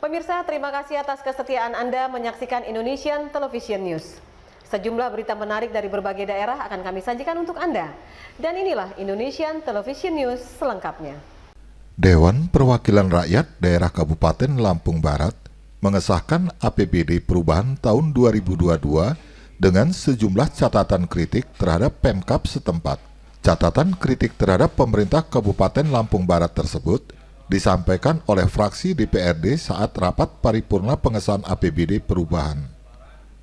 Pemirsa, terima kasih atas kesetiaan Anda menyaksikan Indonesian Television News. Sejumlah berita menarik dari berbagai daerah akan kami sajikan untuk Anda. Dan inilah Indonesian Television News selengkapnya. Dewan Perwakilan Rakyat Daerah Kabupaten Lampung Barat mengesahkan APBD Perubahan tahun 2022 dengan sejumlah catatan kritik terhadap Pemkab setempat. Catatan kritik terhadap pemerintah Kabupaten Lampung Barat tersebut disampaikan oleh fraksi DPRD saat rapat paripurna pengesahan APBD Perubahan.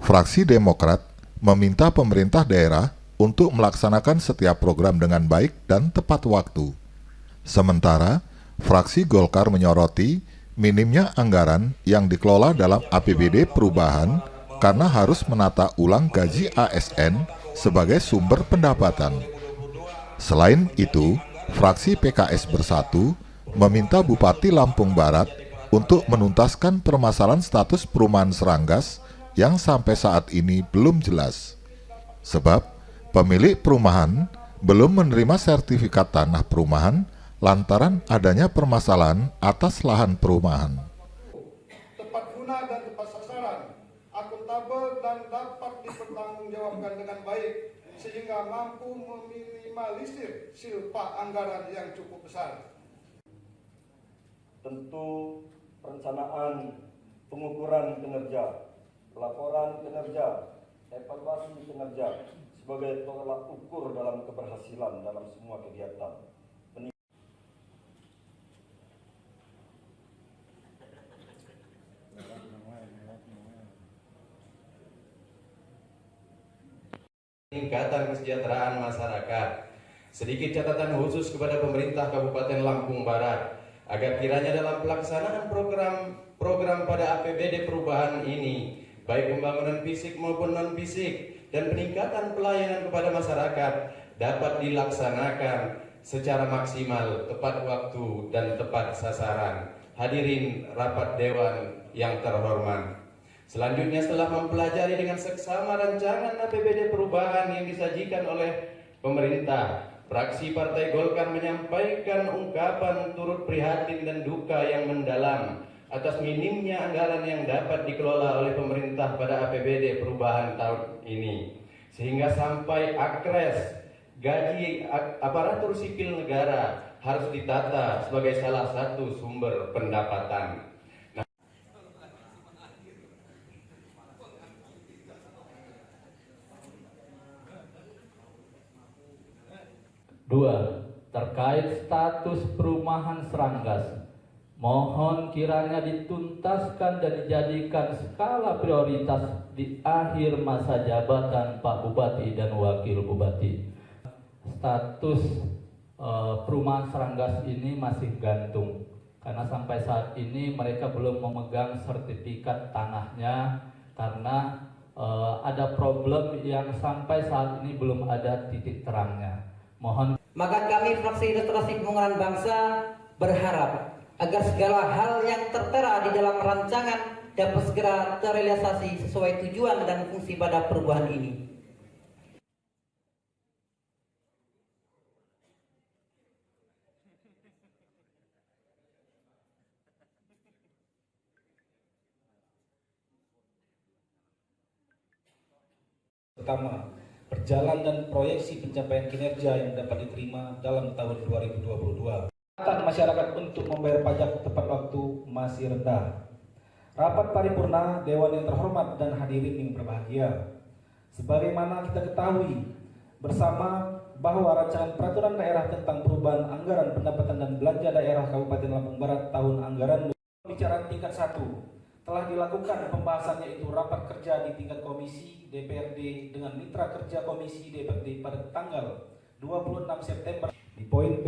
Fraksi Demokrat meminta pemerintah daerah untuk melaksanakan setiap program dengan baik dan tepat waktu. Sementara, fraksi Golkar menyoroti minimnya anggaran yang dikelola dalam APBD Perubahan karena harus menata ulang gaji ASN sebagai sumber pendapatan. Selain itu, fraksi PKS Bersatu meminta Bupati Lampung Barat untuk menuntaskan permasalahan status perumahan Seranggas yang sampai saat ini belum jelas. Sebab pemilik perumahan belum menerima sertifikat tanah perumahan lantaran adanya permasalahan atas lahan perumahan. Tepat guna dan tepat sasaran, akuntabel dan dapat dipertanggungjawabkan dengan baik sehingga mampu meminimalisir silpa anggaran yang cukup besar. Tentu perencanaan pengukuran kinerja, laporan kinerja, evaluasi kinerja sebagai tolak ukur dalam keberhasilan dalam semua kegiatan. Peningkatan kesejahteraan masyarakat. Sedikit catatan khusus kepada pemerintah Kabupaten Lampung Barat agar kiranya dalam pelaksanaan program pada APBD Perubahan ini, baik pembangunan fisik maupun non-fisik dan peningkatan pelayanan kepada masyarakat dapat dilaksanakan secara maksimal, tepat waktu dan tepat sasaran. Hadirin rapat dewan yang terhormat. Selanjutnya, setelah mempelajari dengan seksama rancangan APBD Perubahan yang disajikan oleh pemerintah, fraksi Partai Golkar menyampaikan ungkapan turut prihatin dan duka yang mendalam atas minimnya anggaran yang dapat dikelola oleh pemerintah pada APBD Perubahan tahun ini, sehingga sampai akres gaji aparatur sipil negara harus ditata sebagai salah satu sumber pendapatan. Dua, terkait status perumahan Seranggas, mohon kiranya dituntaskan dan dijadikan skala prioritas di akhir masa jabatan Pak Bupati dan Wakil Bupati. Status perumahan Seranggas ini masih gantung, karena sampai saat ini mereka belum memegang sertifikat tanahnya karena ada problem yang sampai saat ini belum ada titik terangnya. Mohon. Maka kami fraksi Ilustrasi Pembangunan Bangsa berharap agar segala hal yang tertera di dalam rancangan dapat segera terrealisasi sesuai tujuan dan fungsi pada perubahan ini. Pertama, berjalan dan proyeksi pencapaian kinerja yang dapat diterima dalam tahun 2022. Kekuatan masyarakat untuk membayar pajak tepat waktu masih rendah. Rapat paripurna Dewan yang terhormat dan hadirin yang berbahagia. Sebagaimana kita ketahui bersama bahwa rancangan peraturan daerah tentang perubahan anggaran pendapatan dan belanja daerah Kabupaten Lampung Barat tahun anggaran pembicaraan tingkat 1 telah dilakukan pembahasannya, itu rapat kerja di tingkat komisi DPRD dengan mitra kerja komisi DPRD pada tanggal 26 September. Di poin B,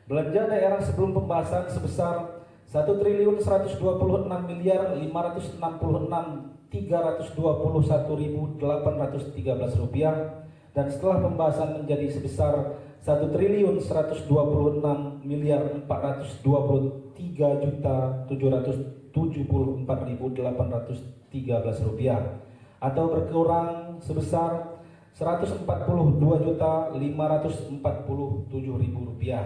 belanja daerah sebelum pembahasan sebesar 1.126.566.321.813 rupiah dan setelah pembahasan menjadi sebesar 1.474.813 rupiah atau berkurang sebesar 142.547.000 rupiah.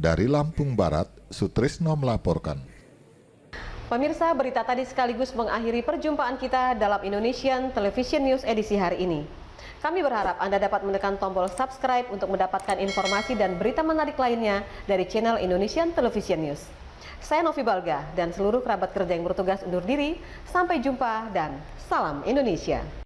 Dari Lampung Barat, Sutrisno melaporkan. Pemirsa, berita tadi sekaligus mengakhiri perjumpaan kita dalam Indonesian Television News edisi hari ini. Kami berharap Anda dapat menekan tombol subscribe untuk mendapatkan informasi dan berita menarik lainnya dari channel Indonesian Television News. Saya Novi Balga dan seluruh kerabat kerja yang bertugas undur diri. Sampai jumpa dan salam Indonesia.